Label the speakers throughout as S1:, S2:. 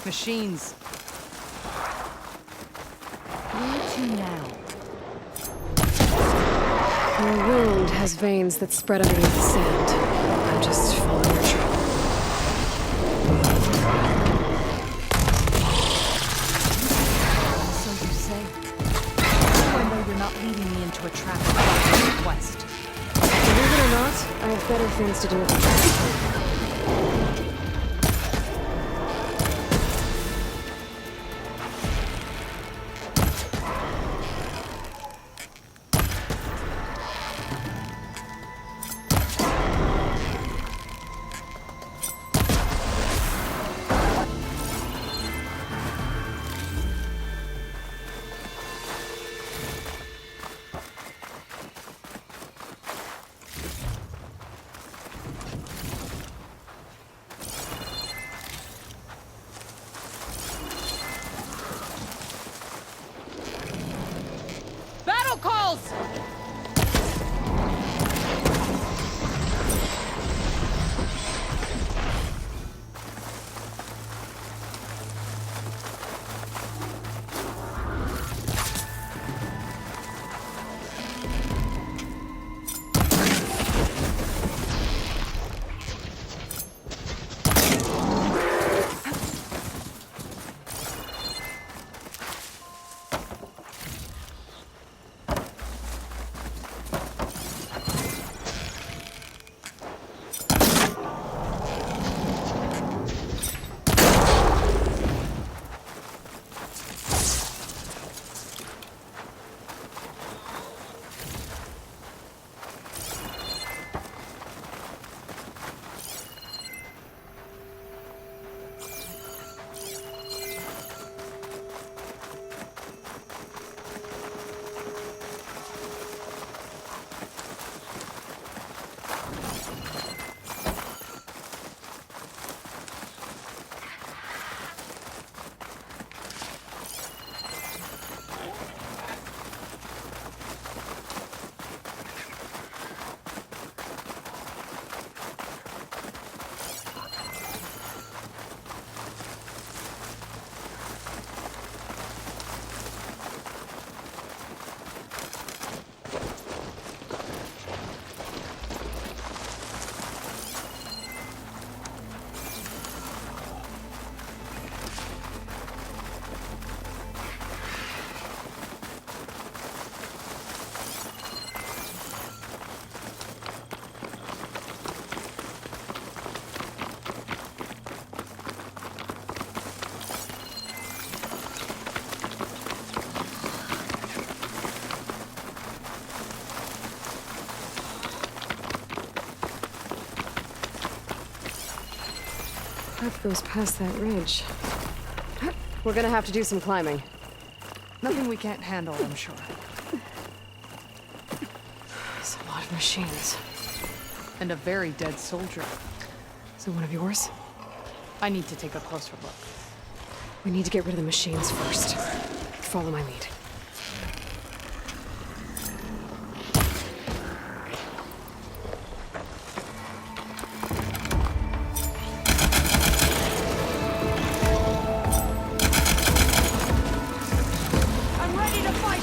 S1: Machines.
S2: Where to now?
S3: Your wound has veins that spread underneath the sand. I'm just following your trail.
S2: So you say? How do I know you're not leading me into a trap of your quest?
S3: Believe it or not, I have better things to do with the trail.
S1: Battle calls!
S3: Path goes past that ridge. We're gonna have to do some climbing.
S1: Nothing we can't handle, I'm sure.
S3: It's a lot of machines.
S1: And a very dead soldier.
S3: Is it one of yours?
S1: I need to take a closer look.
S3: We need to get rid of the machines first. Follow my lead.
S2: I'm ready to fight!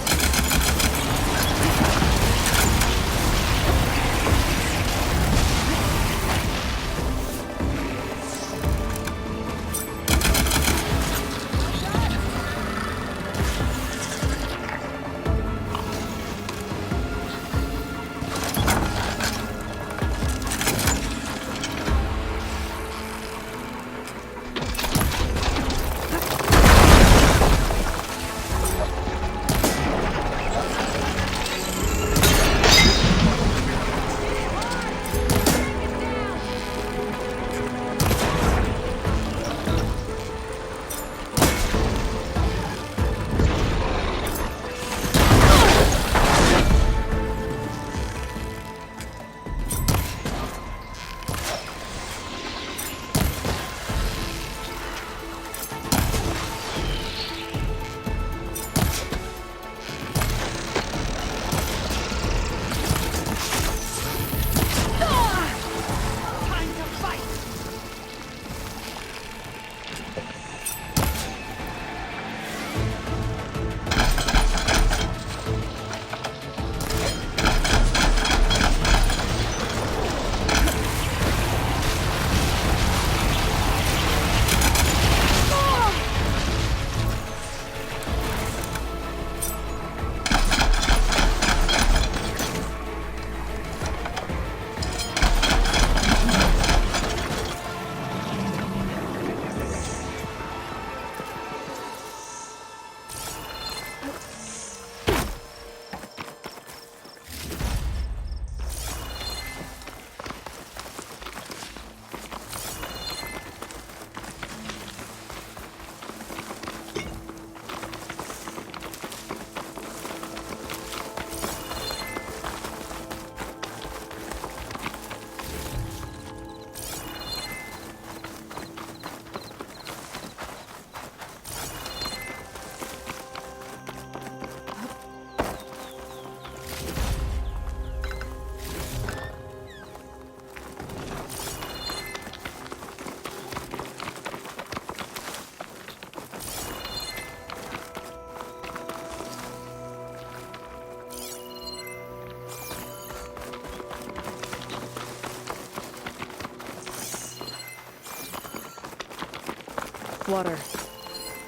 S3: water.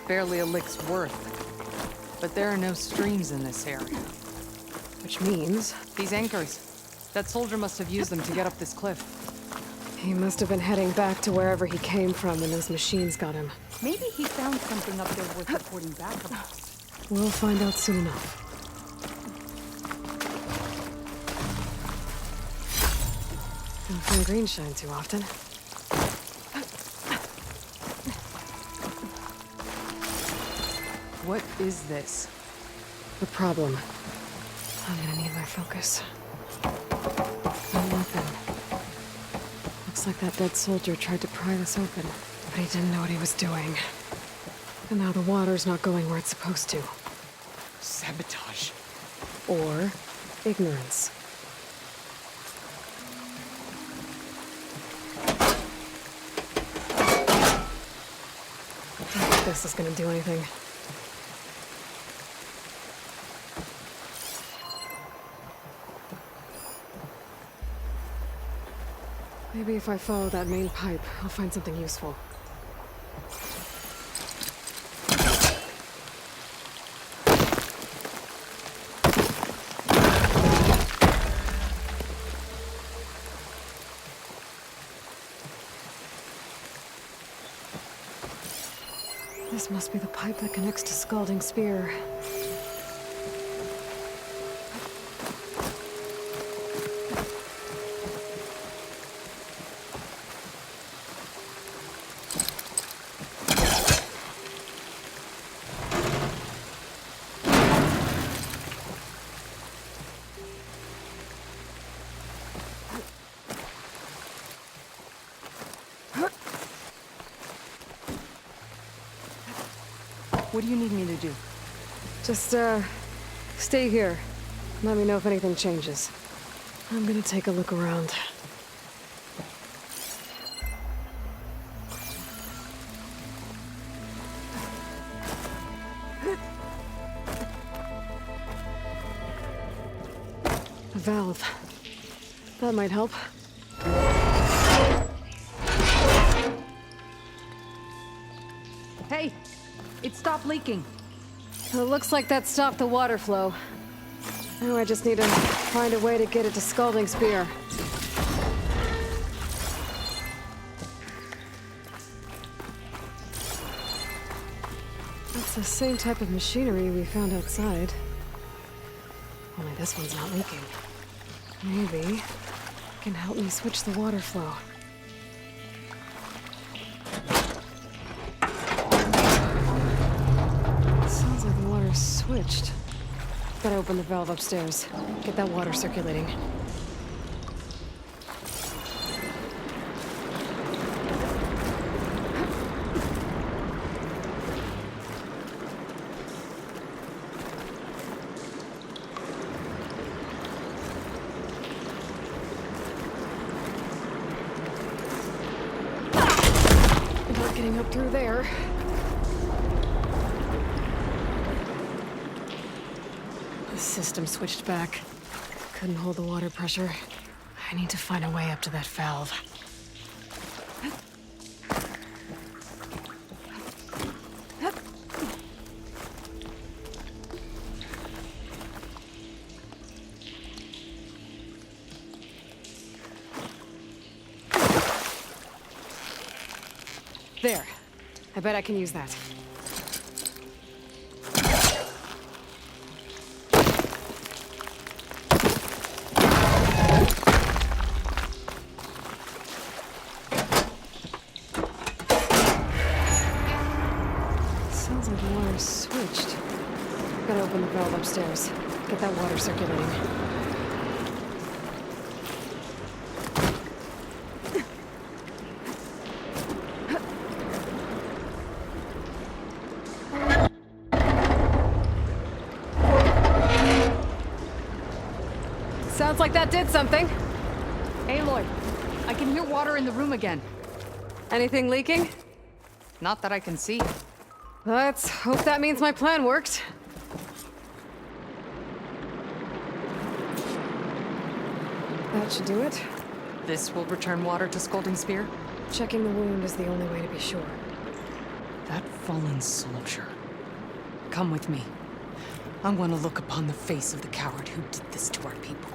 S1: Barely a lick's worth. But there are no streams in this area.
S3: Which means
S1: These anchors. That soldier must have used them to get up this cliff.
S3: he must have been heading back to wherever he came from when those machines got him.
S2: Maybe he found something up there worth reporting back about.
S3: We'll find out soon enough. Don't find green shine too often.
S1: What is this?
S3: The problem. I'm gonna need my focus. Nothing. Looks like that dead soldier tried to pry this open, but he didn't know what he was doing. And now the water's not going where it's supposed to.
S1: Sabotage.
S3: Or ignorance. Don't think this is gonna do anything. Maybe if I follow that main pipe, I'll find something useful. This must be the pipe that connects to Scalding Spear.
S1: What do you need me to do?
S3: Just, stay here. Let me know if anything changes. I'm gonna take a look around. A valve. That might help.
S2: Hey! It stopped leaking.
S3: It looks like that stopped the water flow. Now I just need to find a way to get it to Scalding Spear. That's the same type of machinery we found outside. Only this one's not leaking. Maybe it can help me switch the water flow. Sounds like the water's switched. Gotta open the valve upstairs. Get that water circulating. Not getting up through there. The system switched back. Couldn't hold the water pressure. I need to find a way up to that valve. There. I bet I can use that. Sounds like the water's switched. Gotta open the valve upstairs. Get that water circulating. Sounds like that did something.
S1: Aloy, I can hear water in the room again.
S3: Anything leaking?
S1: Not that I can see.
S3: Let's hope that means my plan worked. That should do it.
S1: This will return water to Scalding Spear?
S3: Checking the wound is the only way to be sure.
S1: That fallen soldier. Come with me. I want to look upon the face of the coward who did this to our people.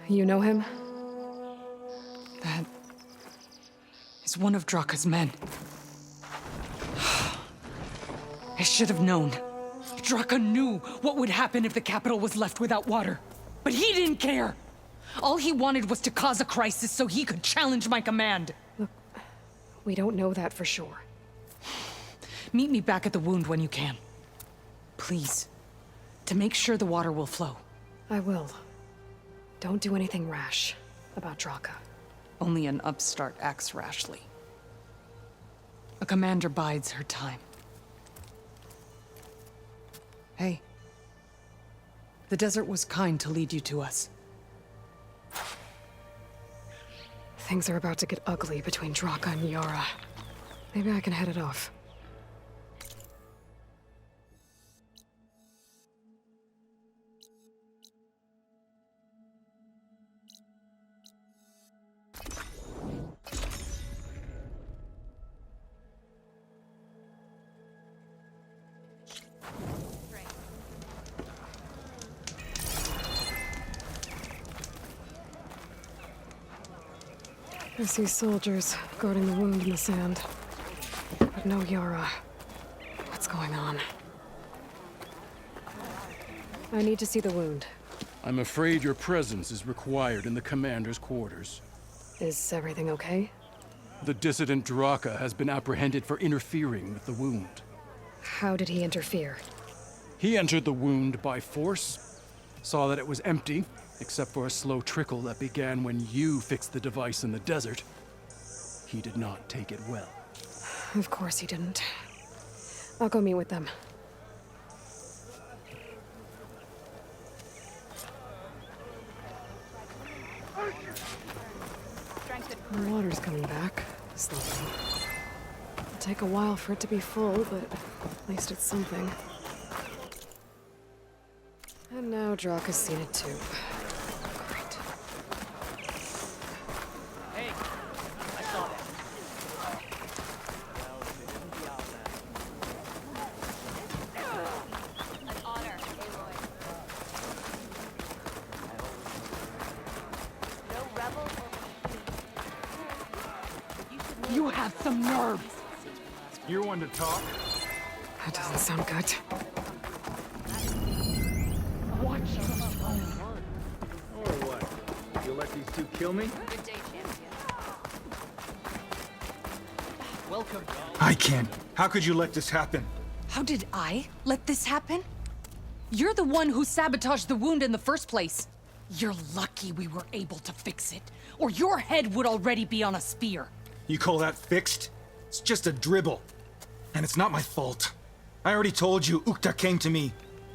S3: You know him?
S1: That is one of Draka's men. I should have known. Draka knew what would happen if the capital was left without water. But he didn't care. All he wanted was to cause a crisis so he could challenge my command.
S3: Look, we don't know that for sure.
S1: Meet me back at the wound when you can. Please. To make sure the water will flow.
S3: I will. Don't do anything rash about Draka.
S1: Only an upstart acts rashly. A commander bides her time. Hey. The desert was kind to lead you to us.
S3: Things are about to get ugly between Draka and Yara. Maybe I can head it off. I see soldiers guarding the wound in the sand. But no Yara. What's going on? I need to see the wound.
S4: I'm afraid your presence is required in the commander's quarters.
S3: Is everything okay?
S4: The dissident Draka has been apprehended for interfering with the wound.
S3: How did he interfere?
S4: He entered the wound by force, saw that it was empty, except for a slow trickle that began when you fixed the device in the desert. He did not take it well.
S3: Of course he didn't. I'll go meet with them. The water's coming back, slowly. It'll take a while for it to be full, but at least it's something. And now Draka's seen it too. Great.
S5: Hey, I saw that.
S6: An honor, Aloy. No rebel will...
S1: You have some nerve!
S7: You're one to talk?
S3: That doesn't sound good.
S1: Watch
S7: Or what? You'll let these two kill me?
S6: Good day, champion.
S5: Welcome.
S7: I can't. How could you let this happen?
S1: How did I let this happen? You're the one who sabotaged the wound in the first place. You're lucky we were able to fix it, or your head would already be on a spear.
S7: You call that fixed? It's just a dribble. And it's not my fault. I already told you, Ukta came to me.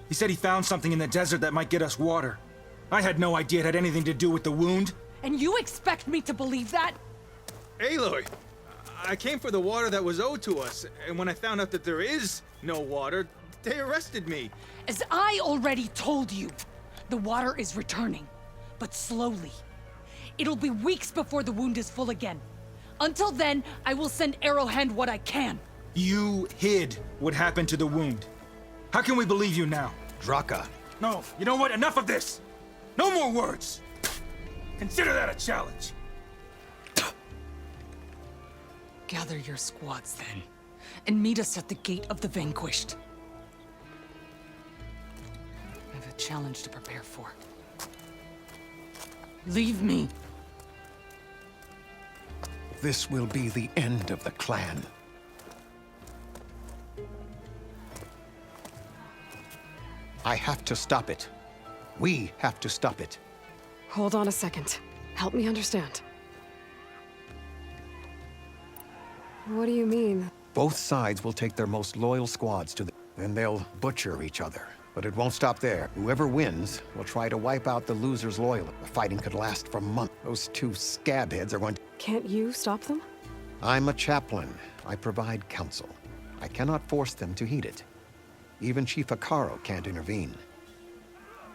S7: He said he found something in the desert that might get us water. I had no idea it had anything to do with the wound.
S1: And you expect me to believe that?
S8: Aloy, I came for the water that was owed to us, and when I found out that there is no water, they arrested me.
S1: As I already told you, the water is returning, but slowly. It'll be weeks before the wound is full again. Until then, I will send Arrowhand what I can.
S7: You hid what happened to the wound. How can we believe you now?
S9: Draka.
S7: No, you know what? Enough of this! No more words! Consider that a challenge.
S1: Gather your squads then, and meet us at the Gate of the Vanquished. I have a challenge to prepare for. Leave me.
S9: This will be the end of the clan. I have to stop it. We have to stop it.
S3: Hold on a second. Help me understand. What do you mean?
S9: Both sides will take their most loyal squads to the... Then they'll butcher each other. But it won't stop there. Whoever wins will try to wipe out the loser's loyalists. The fighting could last for months. Those two scabheads are going to...
S3: Can't you stop them?
S9: I'm a chaplain. I provide counsel. I cannot force them to heed it. Even Chief Akaro can't intervene.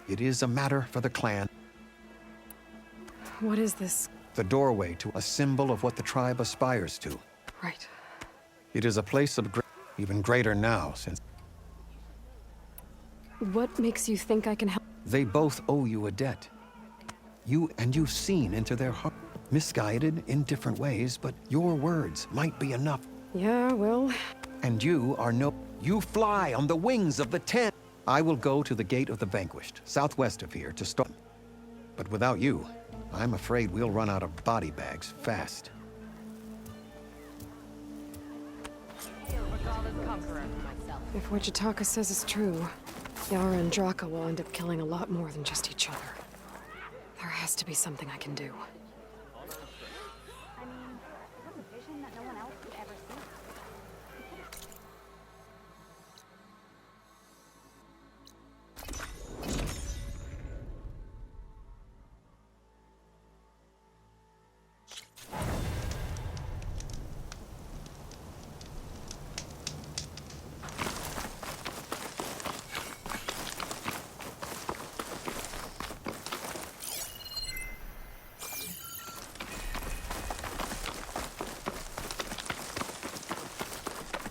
S9: It is a matter for the clan.
S3: What is this?
S9: The doorway to a symbol of what the tribe aspires to.
S3: Right.
S9: It is a place of even greater now, since
S3: What makes you think I can help?
S9: they both owe you a debt. You've seen into their heart. Misguided in different ways, but your words might be enough.
S3: Yeah, well...
S9: And you are no... You fly on the wings of the 10. I will go to the Gate of the Vanquished, southwest of here, to stop. But without you, I'm afraid we'll run out of body bags fast.
S3: If what Jataka says is true, Yara and Draka will end up killing a lot more than just each other. There has to be something I can do.
S6: I mean, you have a vision that no one else could ever see.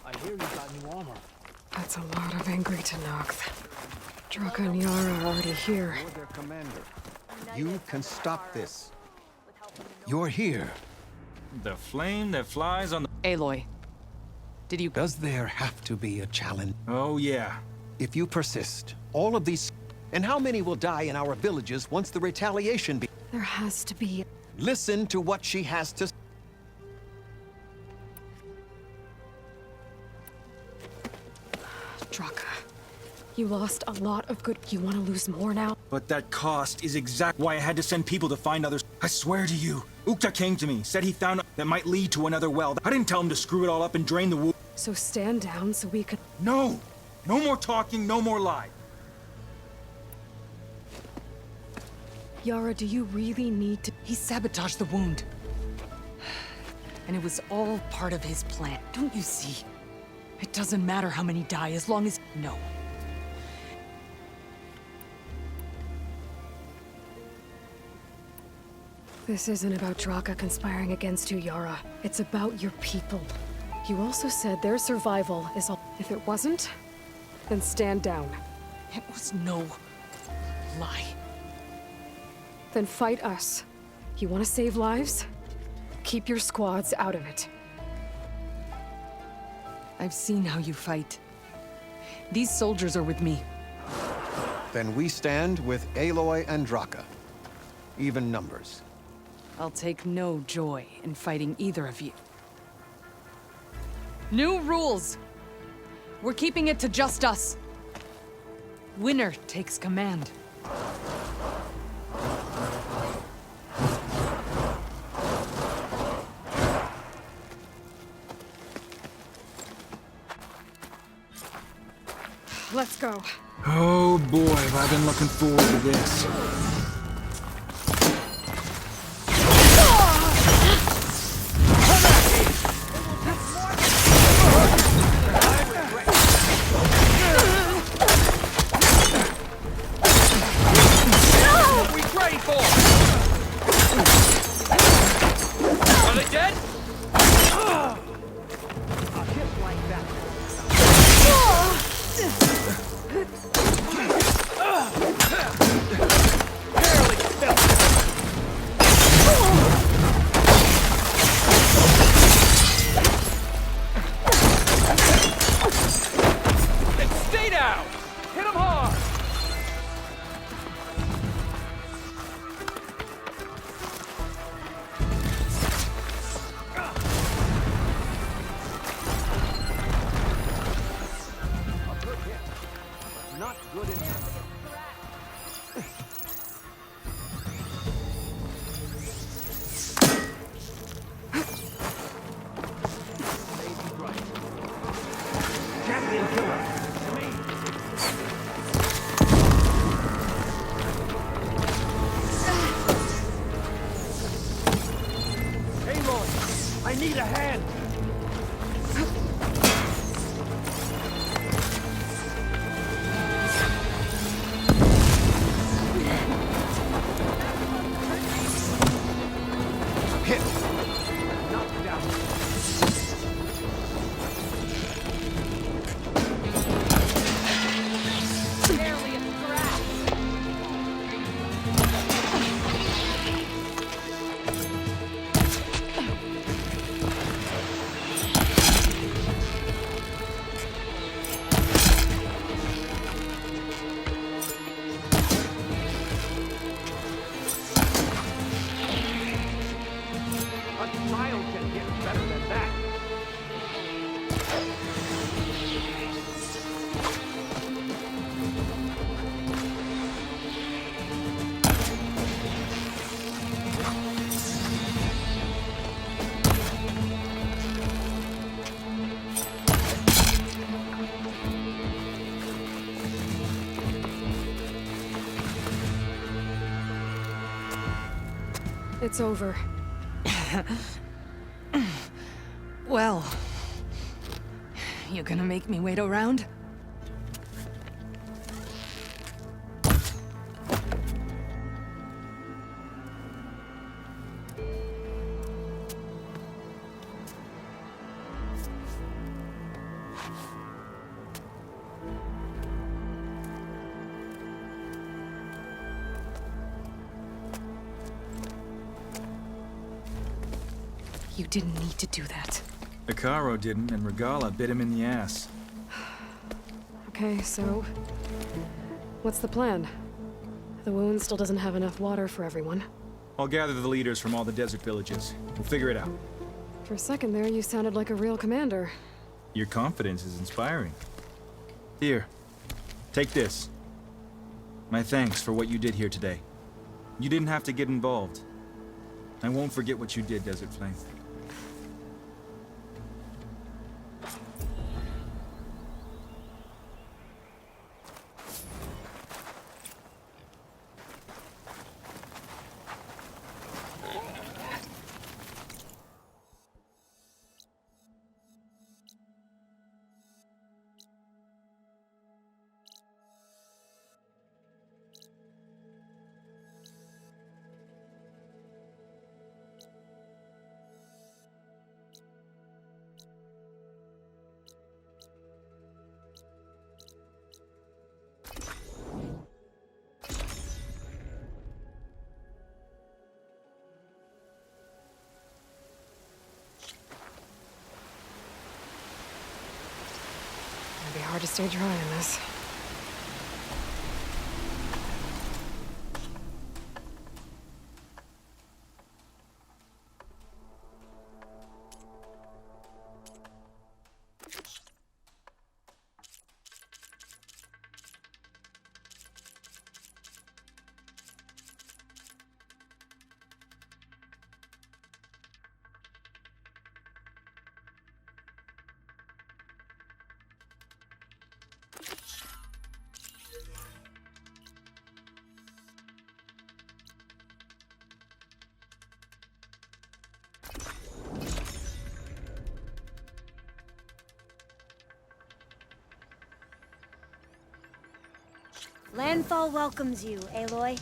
S5: I hear you got new armor.
S3: That's a lot of angry Tenakth. Draka and Yara are already here.
S9: You're their commander. You can stop this. You're here.
S7: The flame that flies on the...
S1: Aloy, did you...
S9: Does there have to be a challenge?
S7: Oh, yeah.
S9: If you persist, all of these... And how many will die in our villages once the retaliation be...
S3: There has to be...
S9: Listen to what she has to...
S3: Draka, you lost a lot of good... You want to lose more now?
S7: But that cost is exactly why I had to send people to find others. I swear to you, Ukta came to me, said he found that might lead to another well. I didn't tell him to screw it all up and drain the wood.
S3: So stand down so we could...
S7: No! No more talking, no more lie.
S3: Yara, do you really need to...
S1: He sabotaged the wound. And it was all part of his plan. Don't you see? It doesn't matter how many die as long as... No.
S3: This isn't about Draka conspiring against you, Yara. It's about your people. You also said their survival is all... If it wasn't, then stand down.
S1: It was no lie.
S3: Then fight us. You want to save lives? Keep your squads out of it.
S1: I've seen how you fight. These soldiers are with me.
S9: Then we stand with Aloy and Draka. Even numbers.
S1: I'll take no joy in fighting either of you. New rules! We're keeping it to just us. Winner takes command.
S3: Let's go.
S7: Oh boy, have I been looking forward to this.
S3: It's over.
S1: Well, you gonna make me wait around? You didn't need to do that.
S7: Icaro didn't, and Regala bit him in the ass.
S3: Okay, so... what's the plan? The wound still doesn't have enough water for everyone.
S7: I'll gather the leaders from all the desert villages. We'll figure it out.
S3: For a second there, you sounded like a real commander.
S7: Your confidence is inspiring. Here, take this. My thanks for what you did here today. You didn't have to get involved. I won't forget what you did, Desert Flame.
S3: It'll be hard to stay dry in this.
S6: Landfall welcomes you, Aloy.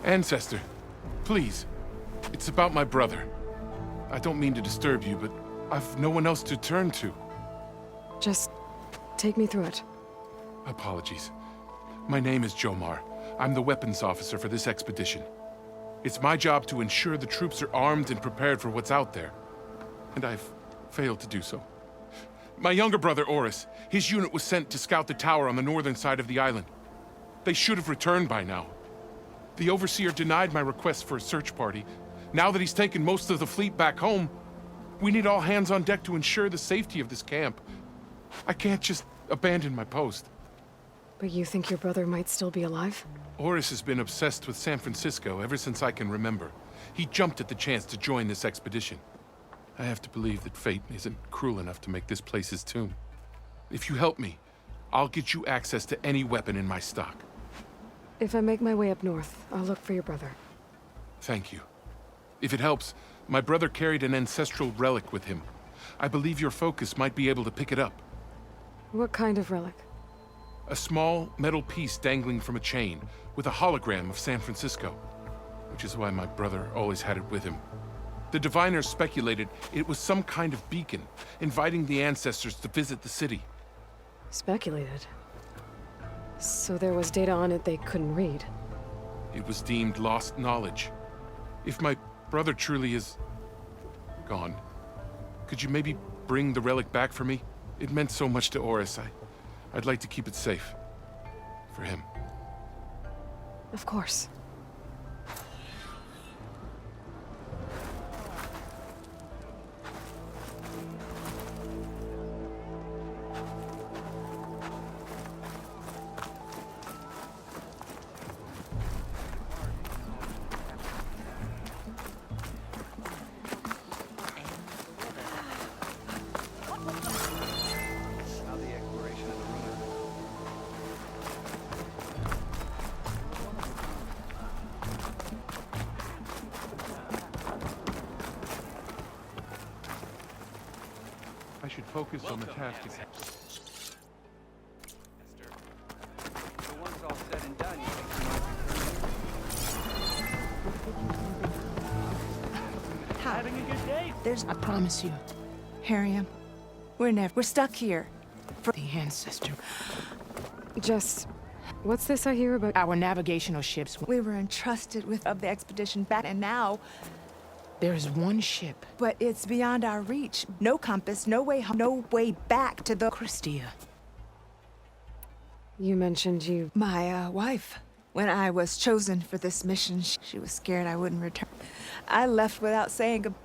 S10: Ancestor, please. It's about my brother. I don't mean to disturb you, but I've no one else to turn to.
S3: Just take me through it.
S10: Apologies. My name is Jomar. I'm the weapons officer for this expedition. It's my job to ensure the troops are armed and prepared for what's out there. And I've failed to do so. My younger brother, Oris, his unit was sent to scout the tower on the northern side of the island. They should have returned by now. The Overseer denied my request for a search party. Now that he's taken most of the fleet back home, we need all hands on deck to ensure the safety of this camp. I can't just abandon my post.
S3: But you think your brother might still be alive?
S10: Oris has been obsessed with San Francisco ever since I can remember. He jumped at the chance to join this expedition. I have to believe that fate isn't cruel enough to make this place his tomb. If you help me, I'll get you access to any weapon in my stock.
S3: If I make my way up north, I'll look for your brother.
S10: Thank you. If it helps, my brother carried an ancestral relic with him. I believe your focus might be able to pick it up.
S3: What kind of relic?
S10: A small metal piece dangling from a chain, with a hologram of San Francisco, which is why my brother always had it with him. The diviners speculated it was some kind of beacon, inviting the ancestors to visit the city.
S3: Speculated. So there was data on it they couldn't read.
S10: It was deemed lost knowledge. If my brother truly is gone, could you maybe bring the relic back for me? It meant so much to Oris. I'd like to keep it safe. For him.
S3: Of course.
S10: I should focus on the task at hand.
S11: So once all said and done, you
S5: Having a good day?
S12: I promise you, Harriam, we're stuck here for the ancestor.
S3: Jess, what's this I hear about?
S12: Our navigational ships.
S2: We were entrusted with of the expedition back, and now
S12: There's one ship,
S2: but it's beyond our reach. No compass, no way home, no way back to the
S12: Christia.
S3: You mentioned you...
S2: My wife. When I was chosen for this mission, she was scared I wouldn't return. I left without saying goodbye.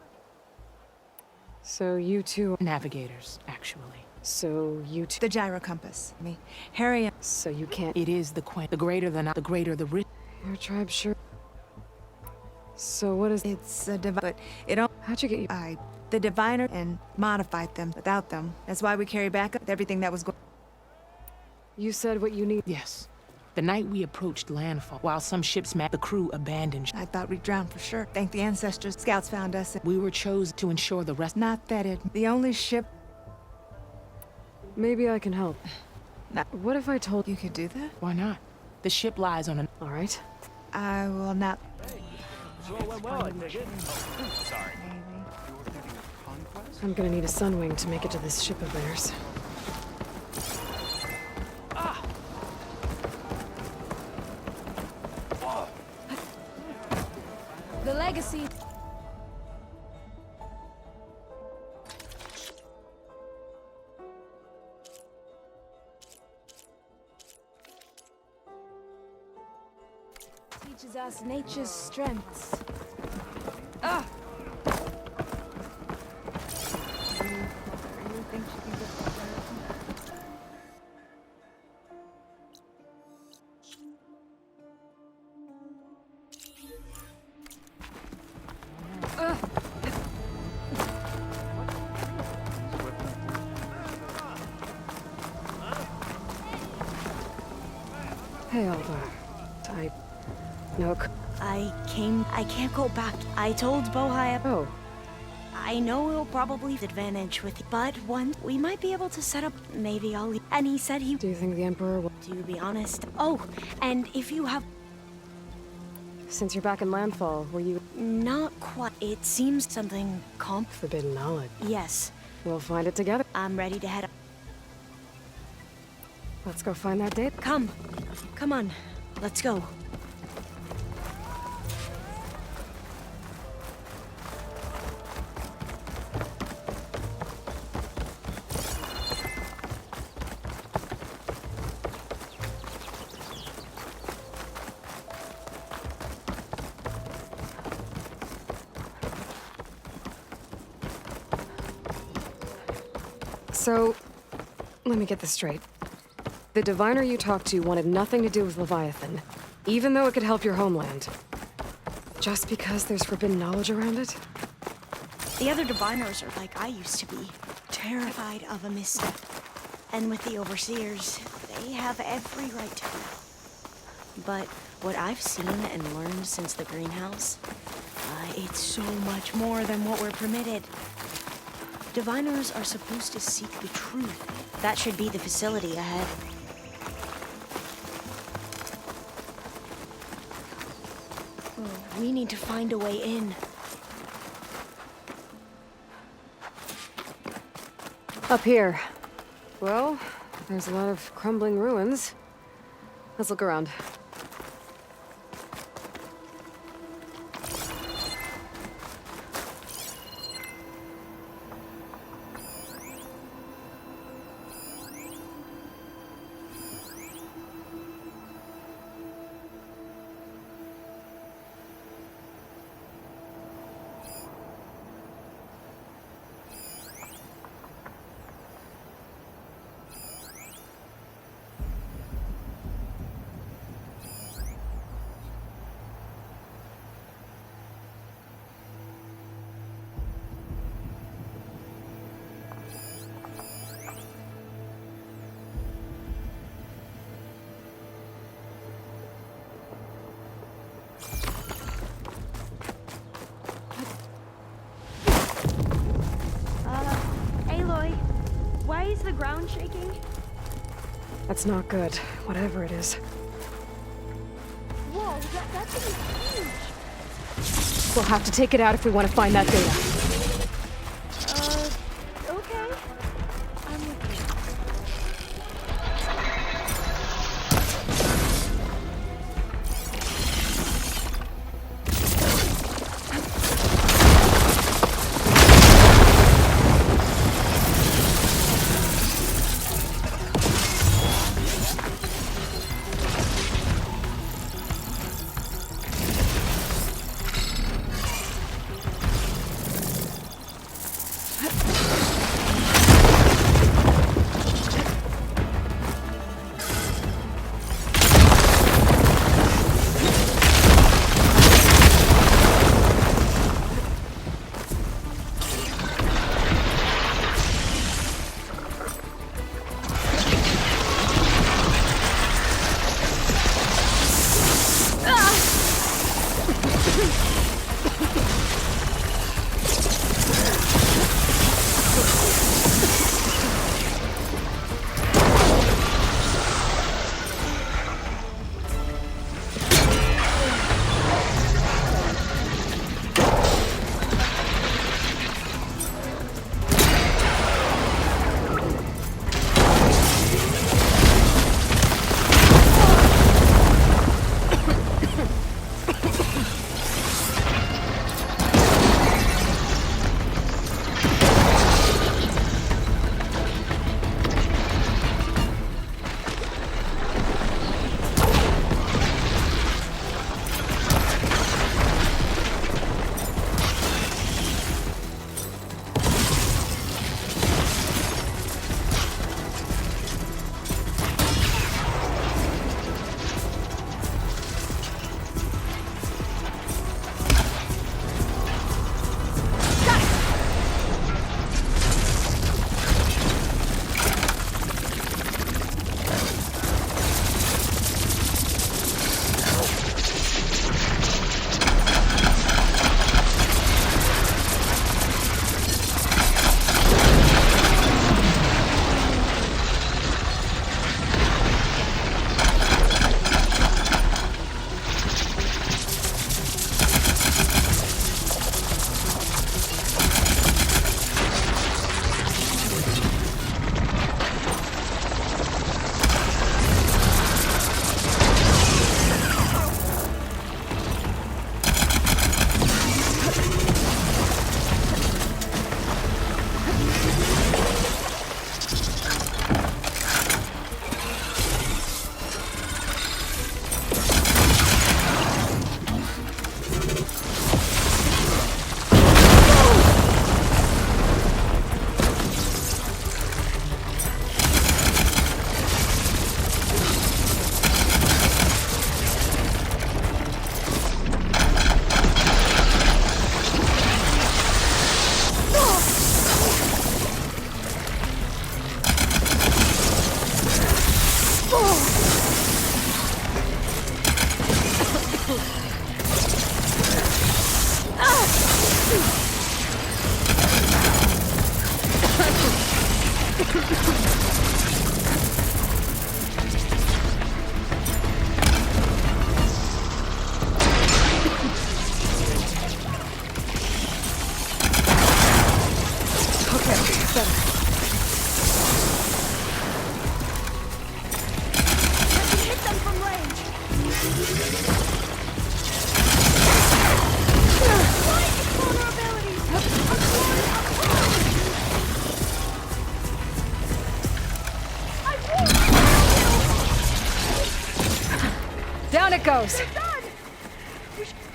S3: So you two...
S12: Navigators, actually.
S3: So you two...
S2: The gyro compass. Me. Harry.
S3: So you can't...
S12: It is the greater the risk.
S3: Your tribe sure... So what is...
S2: It's a divine, but it don't...
S3: How'd you get you...
S2: The diviner and modified them without them. That's why we carry back everything that was going...
S3: You said what you need...
S12: Yes. The night we approached landfall, while some ships the crew abandoned.
S2: I thought we'd drown for sure. Thank the ancestors. Scouts found us.
S12: We were chosen to ensure the rest.
S2: Not that it... The only ship...
S3: Maybe I can help.
S2: Not...
S3: What if I told...
S2: You could do that?
S12: Why not? The ship lies on an...
S3: All right.
S2: I will not...
S5: Well, I dig it. Sorry.
S3: I'm gonna need a sunwing to make it to this ship of theirs.
S2: The legacy... teaches us nature's strengths. Ah!
S3: Hey, Alba. No...
S6: I can't go back. I told Bohai.
S3: Oh.
S6: I know he'll probably have advantage with, but one, we might be able to set up, maybe I'll leave. And he said he...
S3: Do you think the Emperor will...
S6: To be honest. Oh, and if you have...
S3: Since you're back in landfall, were you...
S6: Not quite. It seems something
S3: Forbidden knowledge.
S6: Yes.
S3: We'll find it together.
S6: I'm ready to head up.
S3: Let's go find that date.
S6: Come on. Let's go.
S3: So, let me get this straight. The diviner you talked to wanted nothing to do with Leviathan, even though it could help your homeland. Just because there's forbidden knowledge around it?
S6: The other diviners are like I used to be, terrified of a misstep. And with the overseers, they have every right to. But what I've seen and learned since the greenhouse, it's so much more than what we're permitted. Diviners are supposed to seek the truth. That should be the facility ahead. We need to find a way in.
S3: Up here. Well, there's a lot of crumbling ruins. Let's look around.
S6: Aloy, why is the ground shaking?
S3: That's not good, whatever it is.
S6: Whoa, that's huge!
S3: We'll have to take it out if we want to find that data.
S6: Okay. I'm with you.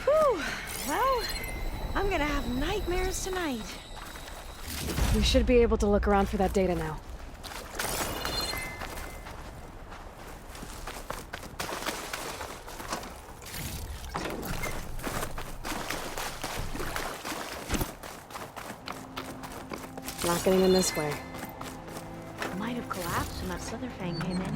S6: Whew. Well, I'm gonna have nightmares tonight.
S3: We should be able to look around for that data now. Not getting in this way.
S6: Might have collapsed when that Slitherfang came in.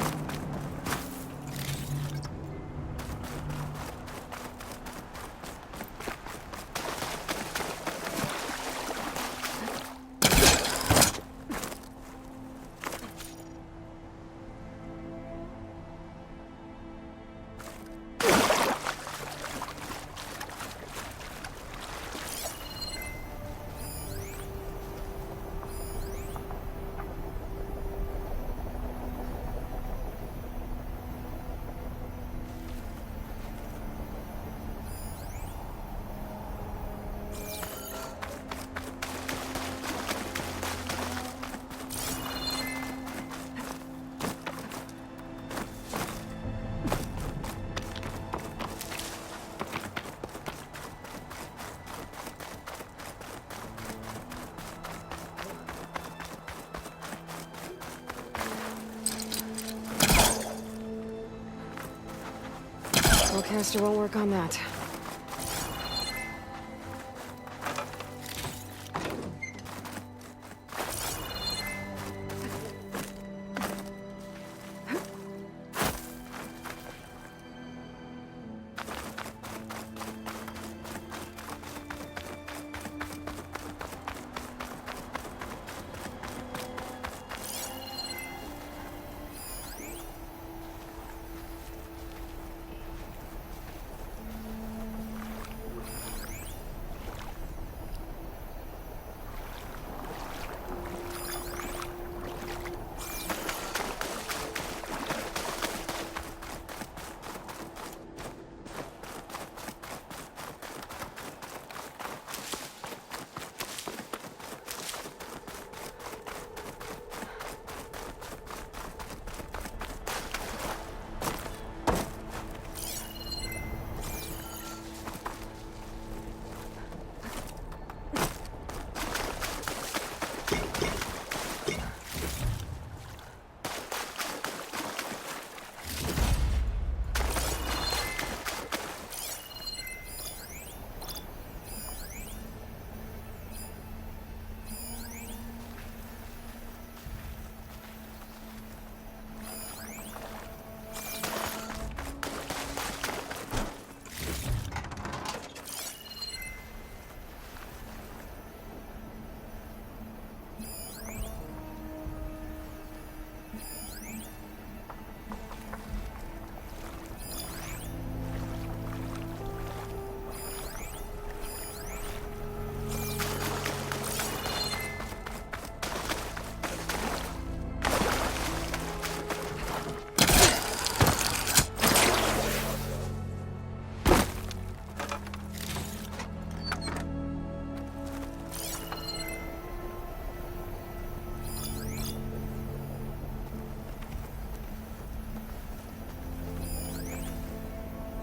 S3: Caster won't work on that.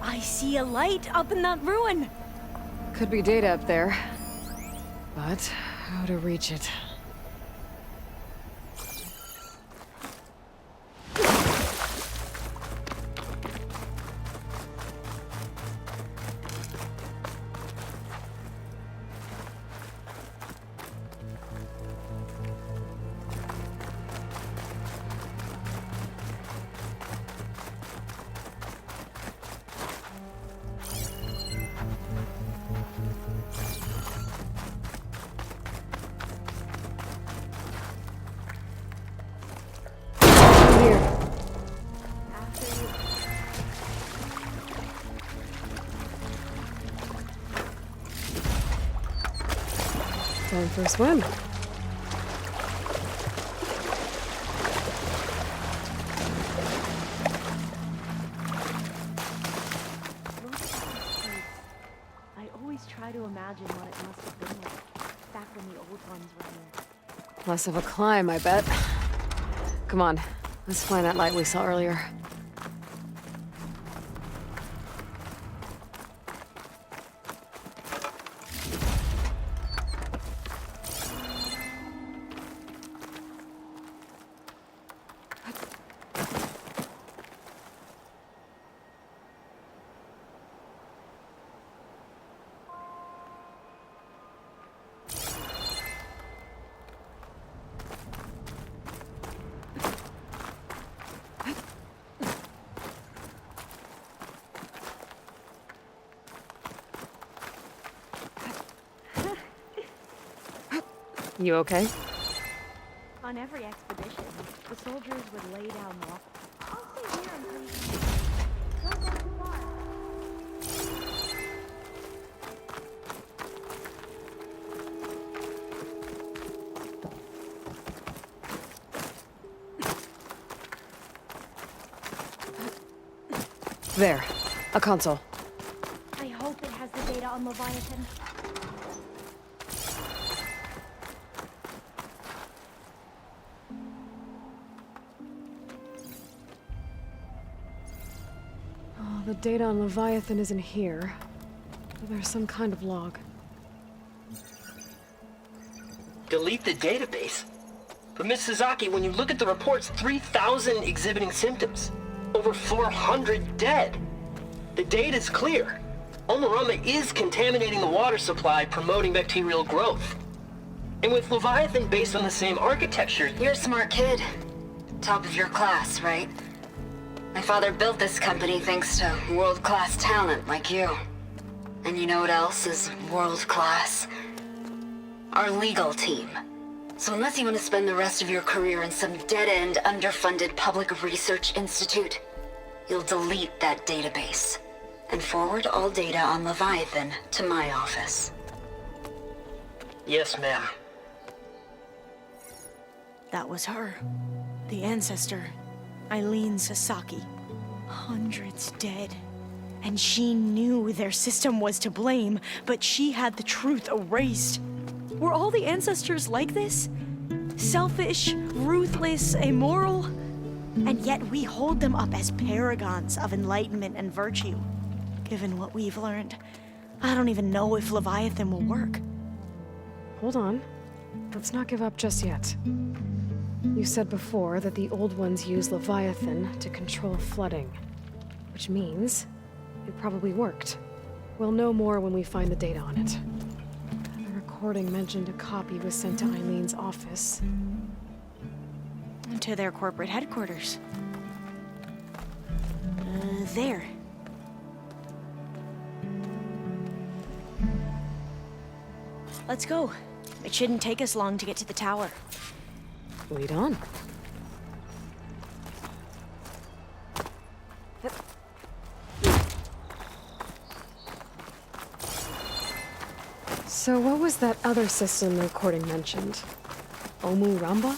S6: I see a light up in that ruin.
S3: Could be data up there. But how to reach it? Time for a swim.
S6: I always try to imagine what it must have been like back when the old ones were here.
S3: Less of a climb, I bet. Come on, let's find that light we saw earlier. You okay?
S6: On every expedition, the soldiers would lay down the law. I'll stay here until you don't go too far.
S3: There. A console.
S6: I hope it has the data on Leviathan.
S3: Oh, the data on Leviathan isn't here. But there's some kind of log.
S13: Delete the database? But Miss Sasaki, when you look at the reports, 3,000 exhibiting symptoms. Over 400 dead. The data's clear. Omarama is contaminating the water supply, promoting bacterial growth. And with Leviathan based on the same architecture...
S14: You're a smart kid. Top of your class, right? My father built this company thanks to world-class talent like you. And you know what else is world-class? Our legal team. So unless you want to spend the rest of your career in some dead-end, underfunded public research institute, you'll delete that database and forward all data on Leviathan to my office.
S13: Yes, ma'am.
S6: That was her. The ancestor, Eileen Sasaki. Hundreds dead. And she knew their system was to blame, but she had the truth erased. Were all the ancestors like this? Selfish, ruthless, immoral? And yet we hold them up as paragons of enlightenment and virtue. Given what we've learned, I don't even know if Leviathan will work.
S3: Hold on. Let's not give up just yet. You said before that the old ones use Leviathan to control flooding. Which means it probably worked. We'll know more when we find the data on it. The recording mentioned a copy was sent to Eileen's office.
S6: To their corporate headquarters. There. Let's go. It shouldn't take us long to get to the tower.
S3: Lead on. So what was that other system the recording mentioned? Omu Ramba?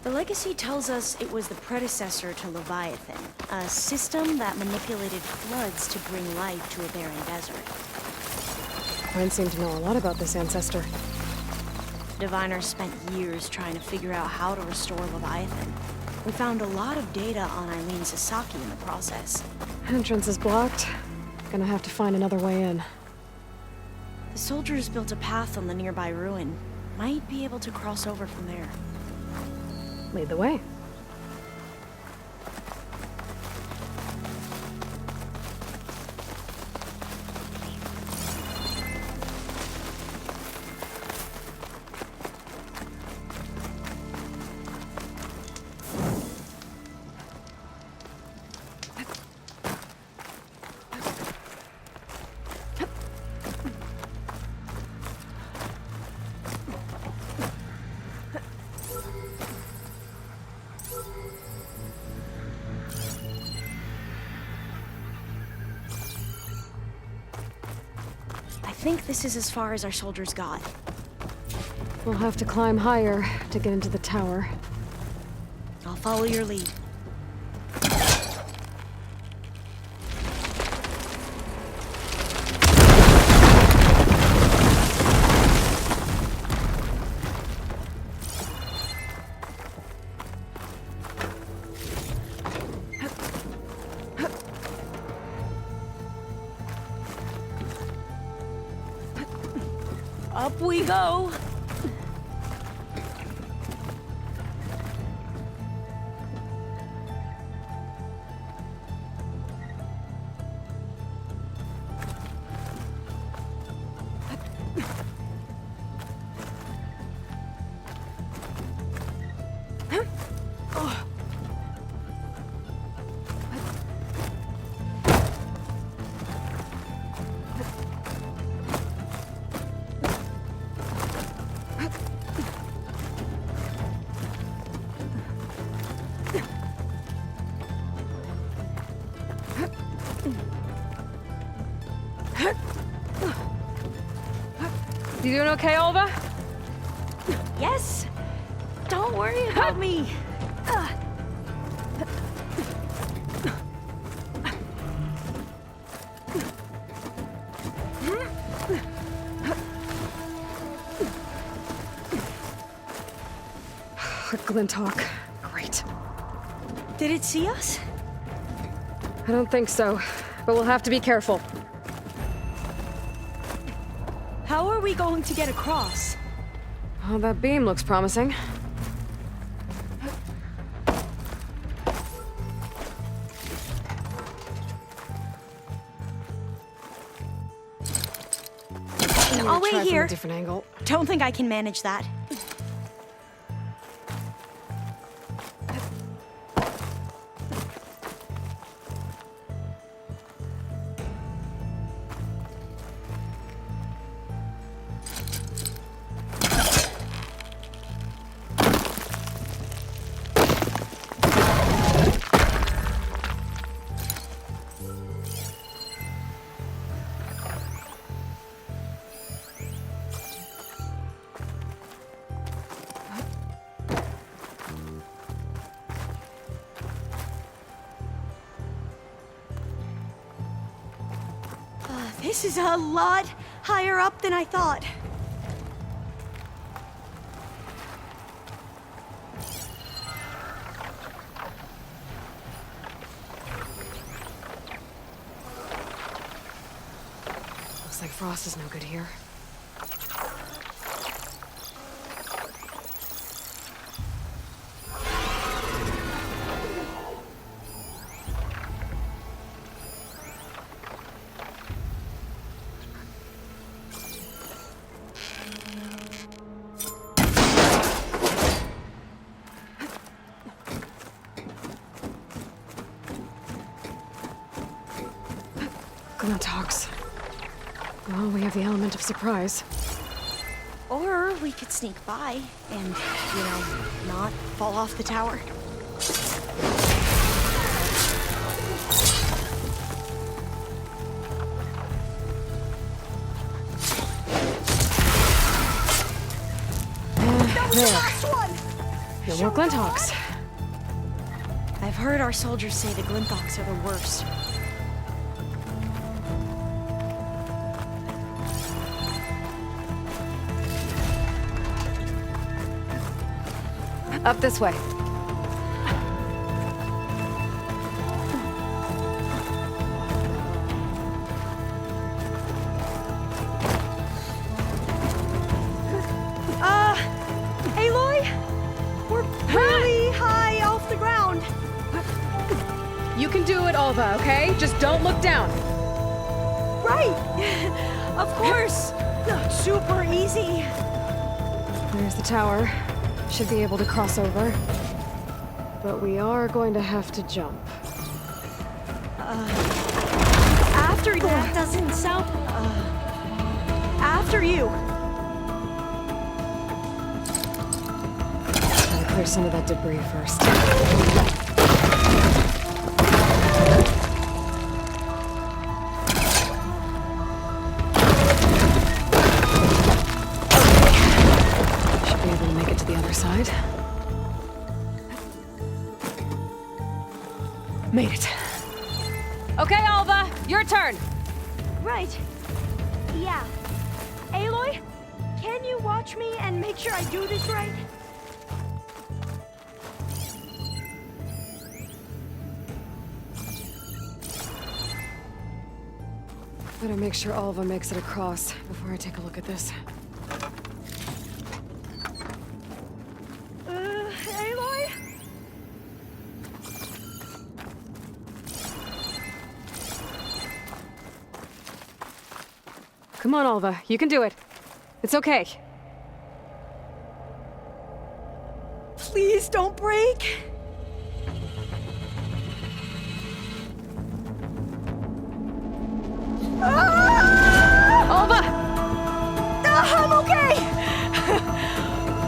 S6: The legacy tells us it was the predecessor to Leviathan, a system that manipulated floods to bring life to a barren desert.
S3: Mine seem to know a lot about this ancestor.
S6: Diviners spent years trying to figure out how to restore Leviathan. We found a lot of data on Eileen Sasaki in the process.
S3: Entrance is blocked. Gonna have to find another way in.
S6: The soldiers built a path on the nearby ruin. Might be able to cross over from there.
S3: Lead the way.
S6: I think this is as far as our soldiers got.
S3: We'll have to climb higher to get into the tower.
S6: I'll follow your lead. Up we go!
S3: You doing okay, Alva?
S6: Yes. Don't worry about me.
S3: Glinthawk. Great.
S6: Did it see us?
S3: I don't think so, but we'll have to be careful.
S6: How are we going to get across?
S3: Oh, that beam looks promising.
S6: I'll wait
S3: Try from
S6: here.
S3: a different angle.
S6: Don't think I can manage that. This is a lot higher up than I thought.
S3: Looks like Frost is no good here. Glinthawks. Well, we have the element of surprise.
S6: Or we could sneak by and, not fall off the tower. That was the last one!
S3: No more Glinthawks.
S6: I've heard our soldiers say the Glinthawks are the worst.
S3: Up this way.
S6: Aloy? We're really high off the ground.
S3: You can do it, Alva, okay? Just don't look down.
S6: Right! Of course! Super easy.
S3: There's the tower. Should be able to cross over. But we are going to have to jump.
S6: After that doesn't sound... after you.
S3: Gotta clear some of that debris first. Should be able to make it to the other side. Made it. Okay, Alva, your turn.
S6: Right. Yeah. Aloy, can you watch me and make sure I do this right?
S3: Better make sure Alva makes it across before I take a look at this.
S6: Aloy?
S3: Come on, Alva, you can do it. It's okay.
S6: Please don't break.
S3: Alva!
S6: I'm okay!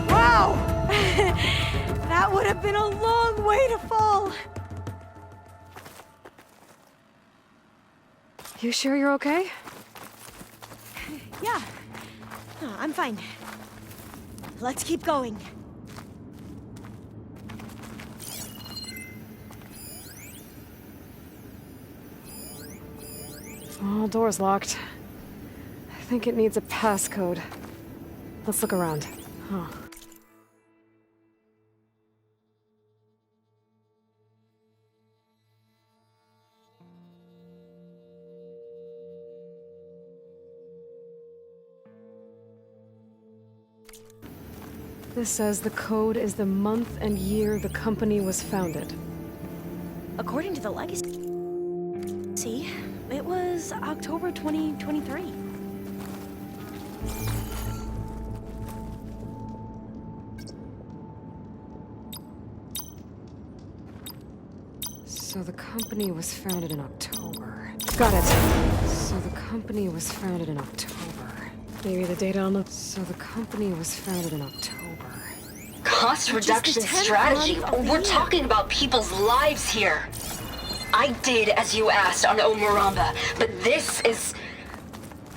S6: Wow! That would have been a long way to fall.
S3: You sure you're okay?
S6: Yeah. I'm fine. Let's keep going.
S3: Oh, door's locked. I think it needs a passcode. Let's look around. Huh. This says the code is the month and year the company was founded.
S6: According to the legacy, it was October 2023.
S3: So the company was founded in October. Got it. So the company was founded in October. Maybe the data on the... So the company was founded in October.
S14: Cost reduction strategy? We're talking about people's lives here. I did as you asked on Omuramba, but this is...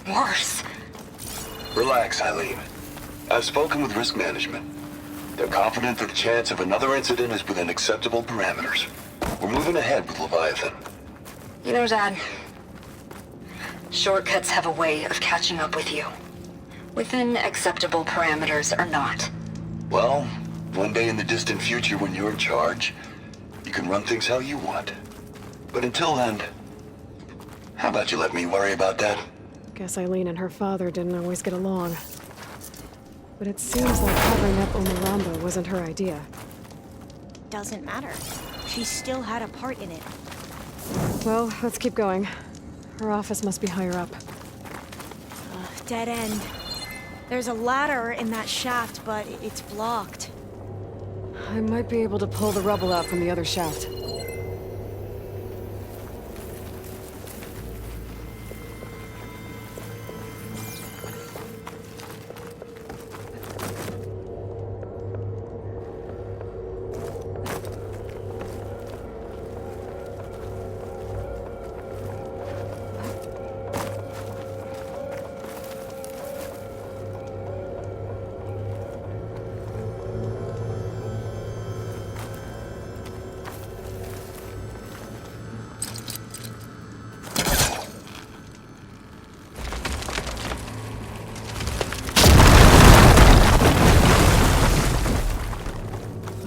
S14: worse.
S15: Relax, Eileen. I've spoken with risk management. They're confident that the chance of another incident is within acceptable parameters. We're moving ahead with Leviathan.
S14: You know, Dad, shortcuts have a way of catching up with you. Within acceptable parameters or not.
S15: Well, one day in the distant future when you're in charge, you can run things how you want. But until then, how about you let me worry about that?
S3: Guess Eileen and her father didn't always get along. But it seems like covering up Omuramba wasn't her idea.
S6: Doesn't matter. She still had a part in it.
S3: Well, let's keep going. Her office must be higher up.
S6: Dead end. There's a ladder in that shaft, but it's blocked.
S3: I might be able to pull the rubble out from the other shaft.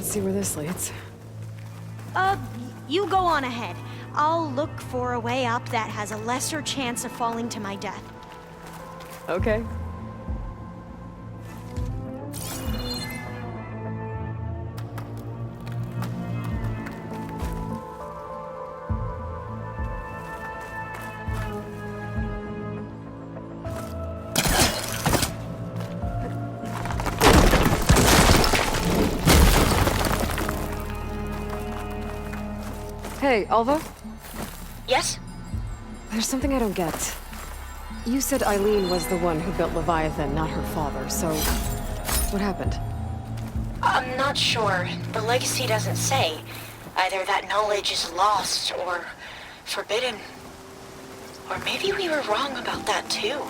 S3: See where this leads.
S6: You go on ahead. I'll look for a way up that has a lesser chance of falling to my death.
S3: Okay. Hey, Alva?
S6: Yes?
S3: There's something I don't get. You said Eileen was the one who built Leviathan, not her father, so... what happened?
S6: I'm not sure. The legacy doesn't say. Either that knowledge is lost or forbidden. Or maybe we were wrong about that too.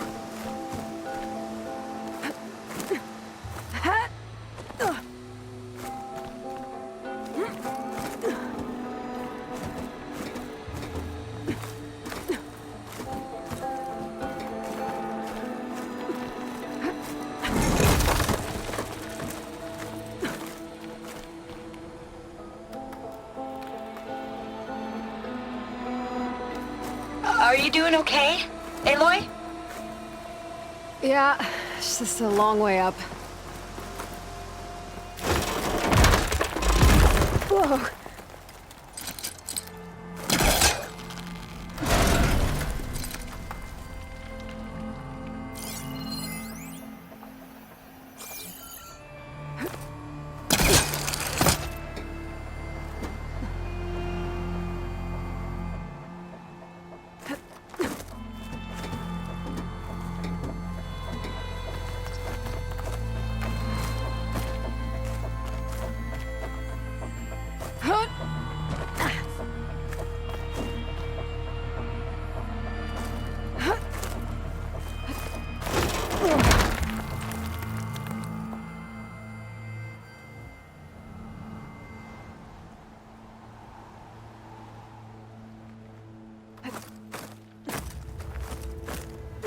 S6: Are you doing okay, Aloy?
S3: Yeah, it's just a long way up. Whoa.